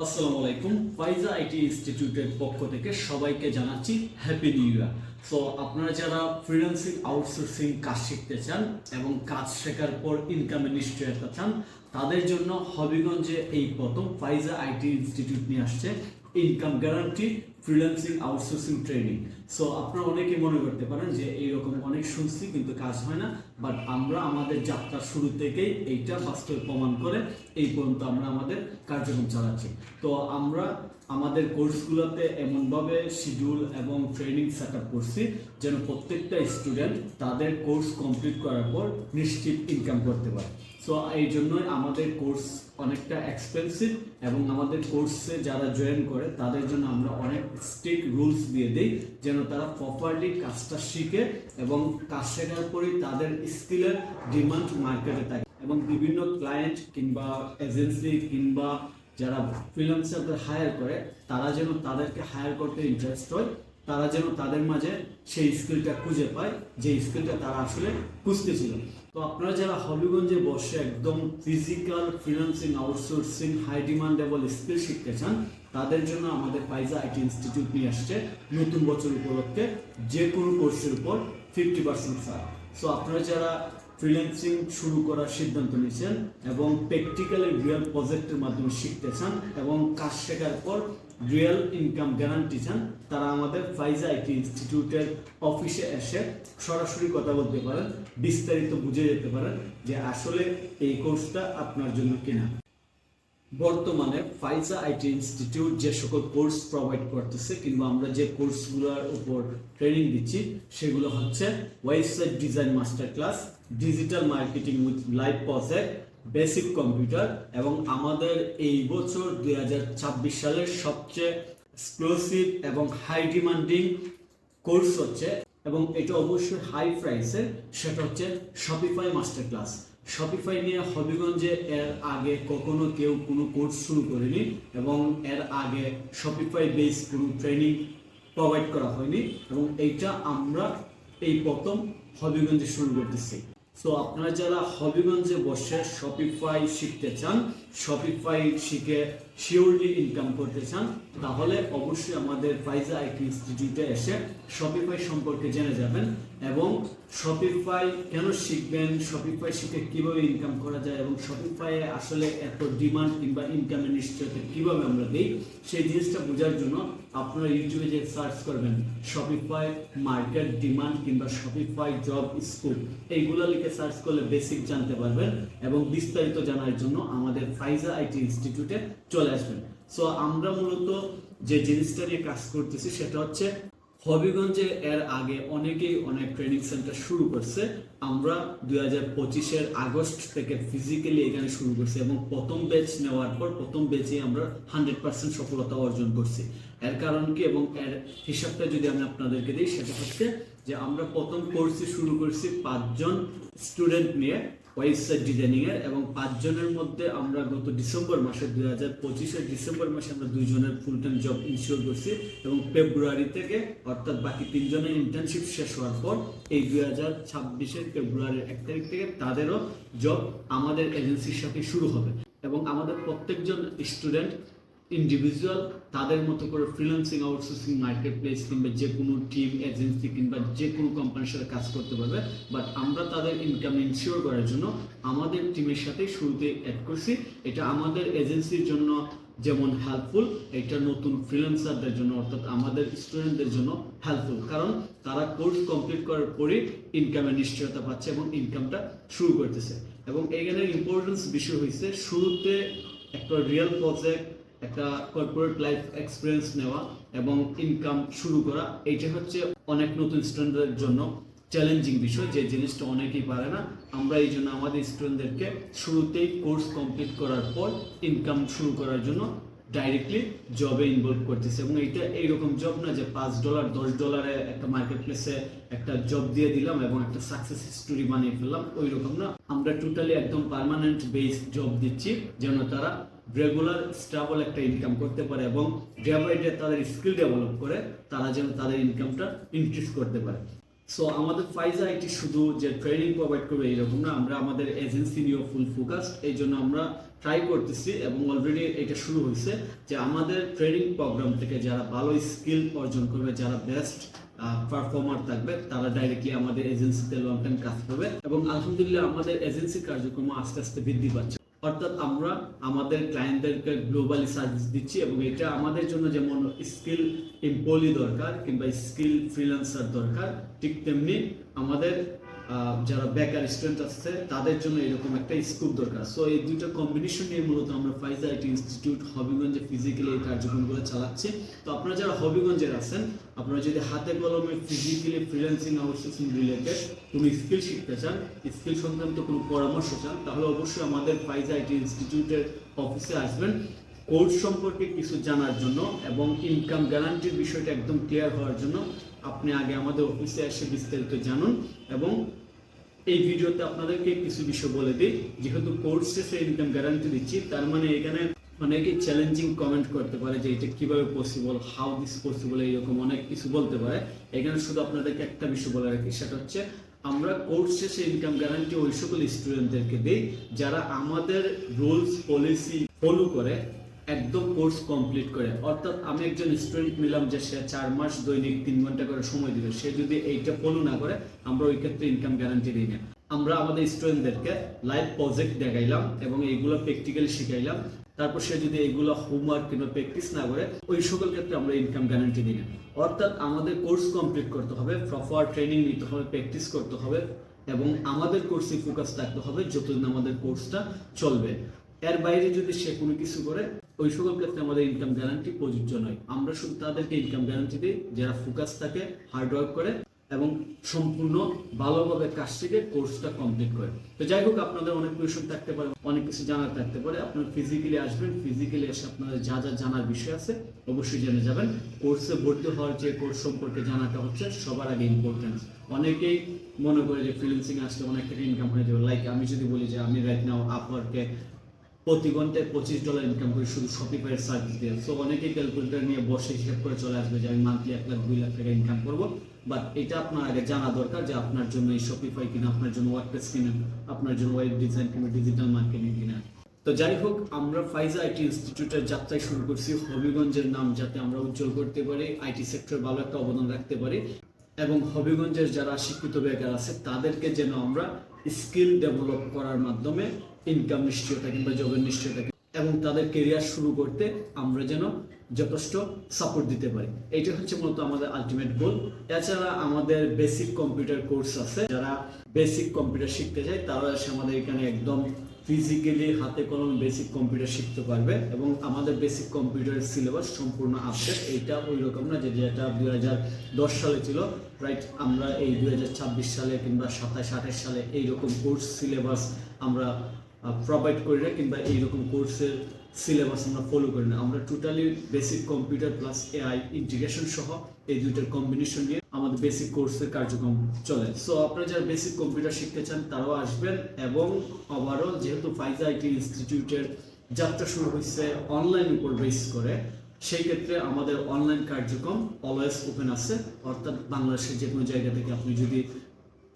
আসসালামু আলাইকুম। ফাইজা আইটি ইনস্টিটিউটের পক্ষ থেকে সবাইকে জানাচ্ছি হ্যাপি নিউ ইয়ার। সো আপনারা যারা ফ্রিল্যান্সিং আউটসোর্সিং কাজ শিখতে চান এবং কাজ শেখার পর ইনকামের নিশ্চয়তা চান, তাদের জন্য হবিগঞ্জে এই প্রথম ফাইজা আইটি ইনস্টিটিউট নিয়ে আসছে income guarantee freelancing outsourcing training. So আপনারা অনেকে মনে করতে পারেন যে এইরকম অনেক শুনছি কিন্তু কাজ হয় না, বাট আমরা আমাদের যাত্রা শুরু থেকেই এইটা বাস্তবে প্রমাণ করে এই পর্যন্ত আমরা আমাদের কার্যক্রম চালাচ্ছি। তো আমরা আমাদের কোর্সগুলোতে এমনভাবে শিডিউল এবং ট্রেনিং সেট আপ করছি যেন প্রত্যেকটা স্টুডেন্ট তাদের কোর্স কমপ্লিট করার পর নিশ্চিত ইনকাম করতে পারে। সো এই জন্যই আমাদের কোর্স অনেকটা এক্সপেন্সিভ এবং আমাদের কোর্সে যারা জয়েন করে তাদের জন্য আমরা অনেক স্ট্রিক্ট রুলস দিয়ে দিই যেন তারা প্রপারলি কাজটা শিখে এবং কাজ শেখার পরেই তাদের স্কিলের ডিমান্ড মার্কেটে থাকে এবং বিভিন্ন ক্লায়েন্ট কিংবা এজেন্সি কিংবা যারা ফ্রিল্যান্সারদের হায়ার করে তারা যেন তাদেরকে হায়ার করতে ইন্টারেস্ট হয়, তারা যেন তাদের মাঝে সেই স্কিলটা খুঁজে পায় যে স্কিলটা তারা আসলে খুঁজতেছিল। তো আপনারা যারা হবিগঞ্জে বসে একদম physical freelancing outsourcing high demandable skill শিখতে চান, তাদের জন্য আমাদের ফাইজা আইটি ইনস্টিটিউট নিয়ে আসছে নতুন বছর উপলক্ষে যে কোনো কোর্সের উপর 50% ছাড়। সো আপনারা যারা ফ্রিল্যান্সিং শুরু করার সিদ্ধান্ত নিয়েছেন এবং প্র্যাকটিক্যালি রিয়েল প্রজেক্টের মাধ্যমে শিখতে চান এবং কাজ শেখার পর রিয়েল ইনকাম গ্যারান্টি চান, তারা আমাদের ফাইজা আইটি ইনস্টিটিউটের অফিসে এসে সরাসরি কথা বলতে পারেন, বিস্তারিত বুঝে যেতে পারেন যে আসলে এই কোর্সটা আপনার জন্য কিনা। বর্তমানে ফাইজা আইটি ইনস্টিটিউট যে সকল কোর্স প্রোভাইড করতেছে কিংবা আমরা যে কোর্সগুলোর উপর ট্রেনিং দিচ্ছি সেগুলো হচ্ছে website design master class, digital marketing with live project, basic computer এবং আমাদের এই বছর 2026 সালের সবচেয়ে এক্সক্লুসিভ এবং হাই ডিমান্ডিং কোর্স হচ্ছে, এবং এটা অবশ্যই হাই প্রাইসের, সেটা হচ্ছে শপিফাই মাস্টার ক্লাস। শপিফাই নিয়ে হবিগঞ্জে এর আগে কখনো কেউ কোনো কোর্স শুরু করেনি এবং এর আগে শপিফাই বেস কোনো ট্রেনিং প্রোভাইড করা হয়নি এবং এইটা আমরা এই প্রথম হবিগঞ্জে শুরু করতেছি। সো আপনারা যারা হবিগঞ্জে বসে শপিফাই শিখতে চান, শপিফাই শিখে শিওরলি ইনকাম করতে চান, তাহলে অবশ্যই আমাদের ফাইজা আইটি ইনস্টিটিউটে এসে শপিফাই সম্পর্কে জেনে যাবেন এবং শপিফাই কেন শিখবেন, শপিফাই শিখে কীভাবে ইনকাম করা যায় এবং শপিফাইয়ে আসলে এত ডিমান্ড কিংবা ইনকামের নিশ্চয়তা কীভাবে আমরা দিই, সেই জিনিসটা বোঝার জন্য আপনারা ইউটিউবে যে সার্চ করবেন শপিফাই মার্কেট ডিমান্ড কিংবা শপিফাই জব স্কোপ, এইগুলো লিখে সার্চ করলে বেসিক জানতে পারবেন এবং বিস্তারিত জানার জন্য আমাদের ফাইজা আইটি ইনস্টিটিউটে চলে আসবেন। সো আমরা মূলত যে জিনিসটা নিয়ে কাজ করতেছি সেটা হচ্ছে হবিগঞ্জে এর আগে অনেকেই অনেক ট্রেনিং সেন্টার শুরু করছে। আমরা 2025-এর আগস্ট থেকে ফিজিক্যালি এখানে শুরু করছি এবং প্রথম ব্যাচ নেওয়ার পর প্রথম ব্যাচে আমরা 100% সফলতা অর্জন করছি। এর কারণ কি এবং এর হিসাবটা যদি আমি আপনাদেরকে দিই, সেটা হচ্ছে যে আমরা প্রথম কোর্সে শুরু করছি 5 জন স্টুডেন্ট নিয়ে ওয়েবসাইট ডিজাইনিং এর, এবং 5 জনের মধ্যে আমরা গত ডিসেম্বর মাসে 2025-এর ডিসেম্বর মাসে আমরা 2 জনের ফুল টাইম জব ইনশিওর করছি এবং ফেব্রুয়ারি থেকে অর্থাৎ বাকি 3 জনের ইন্টার্নশিপ শেষ হওয়ার পর এই 2026-এর ফেব্রুয়ারির 1 তারিখ থেকে তাদেরও জব আমাদের এজেন্সির সাথে শুরু হবে এবং আমাদের প্রত্যেকজন স্টুডেন্ট ইন্ডিভিজুয়াল তাদের মতো করে ফ্রিল্যান্সিং আউটসোর্সিং মার্কেট প্লেস কিংবা যে কোনো টিম এজেন্সি কিংবা যে কোনো কোম্পানির সাথে কাজ করতে পারবে। বাট আমরা তাদের ইনকাম ইনশিওর করার জন্য আমাদের টিমের সাথে শুরুতে অ্যাড করছি। এটা আমাদের এজেন্সির জন্য যেমন হেল্পফুল, এটা নতুন ফ্রিল্যান্সারদের জন্য অর্থাৎ আমাদের স্টুডেন্টদের জন্য হেল্পফুল, কারণ তারা কোর্স কমপ্লিট করার পরে ইনকামের নিশ্চয়তা পাচ্ছে এবং ইনকামটা শুরু করতেছে। এবং এখানে ইম্পর্টেন্স বিষয় হয়েছে শুরুতে একটা রিয়েল প্রজেক্ট, একটা কর্পোরেট লাইফ এক্সপিরিয়েন্স নেওয়া এবং ইনকাম শুরু করা। এইটা হচ্ছে অনেক নতুন স্টুডেন্টদের জন্য চ্যালেঞ্জিং বিষয়, যে জিনিসটা অনেকেই পারে না। আমরা এই জন্য আমাদের স্টুডেন্টদেরকে শুরুতেই কোর্স কমপ্লিট করার পর ইনকাম শুরু করার জন্য ডাইরেক্টলি জবে ইনভলভ করতেছে এবং এইটা এইরকম জব না যে $5 $10 একটা মার্কেট প্লেসে একটা জব দিয়ে দিলাম এবং একটা সাকসেস স্টোরি বানিয়ে ফেললাম, ওই রকম না। আমরা টোটালি একদম পার্মানেন্ট বেসড জব দিচ্ছি যেন তারা রেগুলার স্টেবল একটা ইনকাম করতে পারে এবং ডে বাই ডে তাদের স্কিল ডেভেলপ করে তারা যেন তাদের ইনকামটা ইনক্রিজ করতে পারে। সো আমাদের ফাইজা আইটি শুধু যে ট্রেনিং প্রোভাইড করবে এরকম না, আমরা আমাদের এজেন্সি নিয়েও ফুল ফোকাসড। এই জন্য আমরা ট্রাই করতেছি এবং অলরেডি এটা শুরু হয়েছে যে আমাদের ট্রেনিং প্রোগ্রাম থেকে যারা ভালো স্কিল অর্জন করবে, যারা বেস্ট পারফর্মার থাকবে, তারা ডাইরেক্টলি আমাদের এজেন্সিতে লং টাইম কাজ করবে এবং আলহামদুলিল্লাহ আমাদের এজেন্সি কার্যক্রম আস্তে আস্তে বৃদ্ধি পাচ্ছে। অর্থাৎ আমরা আমাদের ক্লায়েন্টদেরকে গ্লোবালি সার্ভিস দিচ্ছি এবং এটা আমাদের জন্য যেমন স্কিল এমপ্লয়ি দরকার কিংবা স্কিল ফ্রিল্যান্সার দরকার, ঠিক তেমনি আমাদের যারা বেকার স্টুডেন্ট আছে তাদের জন্য এরকম একটা স্কোপ দরকার। সো এই দুইটা কম্বিনেশন নিয়ে মূলত আমরা ফাইজা আইটি ইনস্টিটিউট হবিগঞ্জে ফিজিক্যালি এই কার্যক্রমগুলো চালাচ্ছি। তো আপনারা যারা হবিগঞ্জের আছেন, আপনারা যদি হাতে কলমে ফিজিক্যালি ফ্রিল্যান্সিং আউটসোর্সিং রিলেটেড কোনো স্কিল শিখতে চান, স্কিল সংক্রান্ত কোনো পরামর্শ চান, তাহলে অবশ্যই আমাদের ফাইজা আইটি ইনস্টিটিউটের অফিসে আসবেন কোর্স সম্পর্কে কিছু জানার জন্য এবং ইনকাম গ্যারান্টির বিষয়টা একদম ক্লিয়ার হওয়ার জন্য। আপনি আগে আমাদের অফিসে এসে বিস্তারিত জানুন এবং এই ভিডিওতে আপনাদেরকে কিছু বিষয় বলে দিই। যেহেতু কোর্স শেষে ইনকাম গ্যারান্টি দিচ্ছি, তার মানে এখানে অনেকে চ্যালেঞ্জিং কমেন্ট করতে পারে যে এটা কিভাবে পসিবল, হাউ দিস পসিবল, এইরকম অনেক কিছু বলতে পারে। এখানে শুধু আপনাদেরকে একটা বিষয় বলে রাখি, সেটা হচ্ছে আমরা কোর্স শেষে ইনকাম গ্যারান্টি ওই সকল স্টুডেন্টদেরকে দিই যারা আমাদের রুলস পলিসি ফলো করে একদম কোর্স কমপ্লিট করে। অর্থাৎ আমি একজন স্টুডেন্ট নিলাম যে সে 4 মাস দৈনিক 3 ঘন্টা করে সময় দিবে, সে যদি এইটা ফলো না করে আমরা ওই ক্ষেত্রে ইনকাম গ্যারান্টি দিই না। আমরা আমাদের স্টুডেন্টদেরকে লাইভ প্রজেক্ট দেখাইলাম এবং এইগুলো প্র্যাকটিক্যালি শিখাইলাম, তারপর সে যদি এইগুলো হোমওয়ার্ক কিংবা প্র্যাকটিস না করে ওই সকল ক্ষেত্রে আমরা ইনকাম গ্যারান্টি দিই না। অর্থাৎ আমাদের কোর্স কমপ্লিট করতে হবে, প্রপার ট্রেনিং নিতে হবে, প্র্যাকটিস করতে হবে এবং আমাদের কোর্সে ফোকাস থাকতে হবে যতদিন আমাদের কোর্সটা চলবে। এর বাইরে যদি সে কোনো কিছু করে ওই সকল ক্ষেত্রে আমাদের ইনকাম গ্যারান্টি প্রযোজ্য নয়। আমরা শুধু তাদেরকে ইনকাম গ্যারান্টি দিই যারা ফোকাস থাকে, হার্ডওয়ার্ক করে এবং সম্পূর্ণ ভালোভাবে কাজ শিখে কোর্সটা কমপ্লিট করে। তো যাই হোক, আপনাদের অনেক কোয়েশন থাকতে পারে, অনেক কিছু জানার থাকতে পারে। আপনারা ফিজিক্যালি আসবেন, ফিজিক্যালি এসে আপনাদের যা যা জানার বিষয় আছে অবশ্যই জেনে যাবেন। কোর্সে ভর্তি হওয়ার যে কোর্স সম্পর্কে জানাটা হচ্ছে সবার আগে ইম্পর্টেন্স। অনেকেই মনে করে যে ফ্রিল্যান্সিং আসলে অনেক টাকা ইনকাম হয়ে যাবে। লাইক আমি যদি বলি যে আমি রাইট নাও আপওয়ার্কে প্রতি ঘন্টায় $25 ইনকাম করি শুধু শপিফাইয়ের সার্ভিস দিয়ে। সো অনেকেই ক্যালকুলেটর নিয়ে বসে হিসাব করে চলে আসবে যে আমি মান্থলি 1 লাখ 2 লাখ টাকা ইনকাম করবো। বাট এটা আপনার আগে জানা দরকার যে আপনার জন্য এই শপিফাই কিনা, আপনার জন্য ওয়ার্ডপ্রেস কিনা, আপনার জন্য ওয়েব ডিজাইন কিংবা ডিজিটাল মার্কেটিং কিনা। তো যাই হোক, আমরা ফাইজা আইটি ইনস্টিটিউটের যাত্রায় শুরু করছি হবিগঞ্জের নাম যাতে আমরা উজ্জ্বল করতে পারি, আইটি সেক্টর ভালো একটা অবদান রাখতে পারি এবং হবিগঞ্জের যারা শিক্ষিত বেকার আছে তাদেরকে যেন আমরা স্কিল ডেভেলপ করার মাধ্যমে ইনকাম নিশ্চয়তা কিংবা জবের নিশ্চয়তা এবং তাদের কেরিয়ার শুরু করতে আমরা যেন যথেষ্ট সাপোর্ট দিতে পারি। এইটা হচ্ছে মূলত আমাদের আলটিমেট গোল। এছাড়া আমাদের বেসিক কম্পিউটার কোর্স আছে, যারা বেসিক কম্পিউটার শিখতে চায় তারা এসে আমাদের এখানে একদম ফিজিক্যালি হাতে কলম বেসিক কম্পিউটার শিখতে পারবে এবং আমাদের বেসিক কম্পিউটারের সিলেবাস সম্পূর্ণ আপডেট। এইটা ওই রকম না যেটা 2010 সালে ছিল, রাইট? আমরা এই 2026 সালে কিংবা 27-28 সালে এইরকম কোর্স সিলেবাস আমরা প্রোভাইড করি না কিংবা এইরকম কোর্সের সিলেবাস আমরা ফলো করি না। আমরা totally basic computer plus AI integration সহ এই দুইটার কম্বিনেশন নিয়ে আমাদের বেসিক কোর্সের কার্যক্রম চলে। সো আপনারা যারা বেসিক কম্পিউটার শিখতে চান তারাও আসবেন এবং ওভারঅল যেহেতু ফাইজা আইটি ইনস্টিটিউটের যাত্রা শুরু হয়েছে অনলাইন উপর বেস করে, সেই ক্ষেত্রে আমাদের অনলাইন কার্যক্রম অলওয়েজ ওপেন আছে। অর্থাৎ বাংলাদেশের যে কোনো জায়গা থেকে আপনি যদি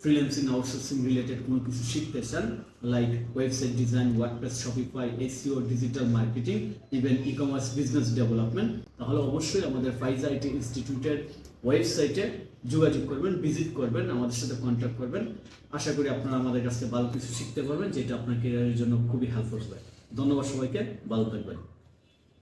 ফ্রিল্যান্সিং আউটসোর্সিং রিলেটেড কোনো কিছু শিখতে চান, like website design, WordPress, Shopify, SEO, digital marketing, even e commerce business development, তাহলে অবশ্যই আমাদের ফাইজা আইটি ইনস্টিটিউটের ওয়েবসাইটে যোগাযোগ করবেন, ভিজিট করবেন, আমাদের সাথে কন্ট্যাক্ট করবেন। আশা করি আপনারা আমাদের কাছ থেকে ভালো কিছু শিখতে পারবেন যেটা আপনার ক্যারিয়ারের জন্য খুবই হেল্পফুল হবে। ধন্যবাদ সবাইকে, ভালো থাকবেন।